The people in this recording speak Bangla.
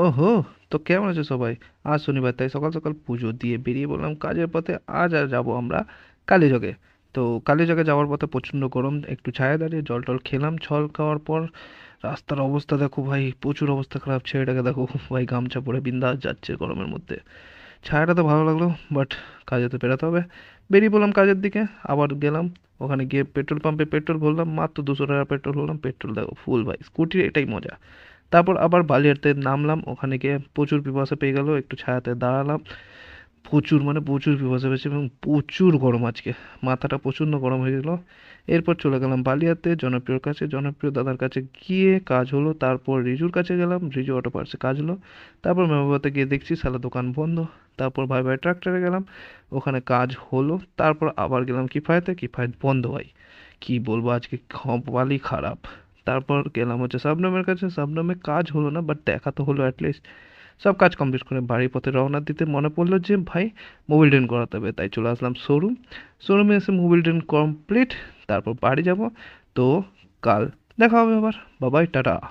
ওহো! তো কেমন আছো সবাই? আজ শনিবার তাই সকাল সকাল পুজো দিয়ে বেরিয়ে পড়লাম কাজের পথে। আজ আর যাবো আমরা কালীচকে। তো কালীচকে যাওয়ার পথে প্রচণ্ড গরম, একটু ছায়া দাঁড়িয়ে জল টল খেলাম। জল খাওয়ার পর রাস্তার অবস্থা দেখো ভাই, প্রচুর অবস্থা খারাপ। ছেলেটাকে দেখো ভাই, গামছা পরে বিন্দাস যাচ্ছে গরমের মধ্যে। ছায়াটা তো ভালো লাগলো, বাট কাজে তো বেরোতে হবে। বেরিয়ে পড়লাম কাজের দিকে। আবার গেলাম ওখানে গিয়ে পেট্রোল পাম্পে পেট্রোল ভরলাম, মাত্র 200 টাকা পেট্রোল ভরলাম। পেট্রোল দেখো ফুল ভাই, স্কুটির এটাই মজা। তারপর আবার বালিয়াড়তে নামলাম, ওখানে গিয়ে প্রচুর পিপাসা পেয়ে গেল, একটু ছায়াতে দাঁড়ালাম। প্রচুর মানে প্রচুর পিপাসা পেয়েছে এবং প্রচুর গরম আজকে, মাথাটা প্রচণ্ড গরম হয়ে গেল। এরপর চলে গেলাম বালিয়াতে জনপ্রিয়র কাছে, জনপ্রিয় দাদার কাছে গিয়ে কাজ হলো। তারপর রিজুর কাছে গেলাম, রিজু অটো পার্টসে কাজ হলো। তারপর মেমাবাতে গিয়ে দেখছি সালা দোকান বন্ধ। তারপর ভাই ভাই ট্রাক্টরে গেলাম, ওখানে কাজ হলো। তারপর আবার গেলাম কিফায়েতে, কিফায়েত বন্ধ ভাই। কি বলবো, আজকে কপালই খারাপ। তারপর গেলাম হচ্ছে শবনমের কাছে, শবনমে কাজ হলো না, বাট দেখা তো হলো অ্যাটলিস্ট। সব কাজ কমপ্লিট করে বাড়ির পথে রওনা দিতে মনে পড়লো যে ভাই মোবিল টেন করাতে হবে, তাই চলে আসলাম শোরুম। শোরুমে এসে মোবিল টেন কমপ্লিট, তারপর বাড়ি যাব। তো কাল দেখা হবে আবার। বাবাই টাটা।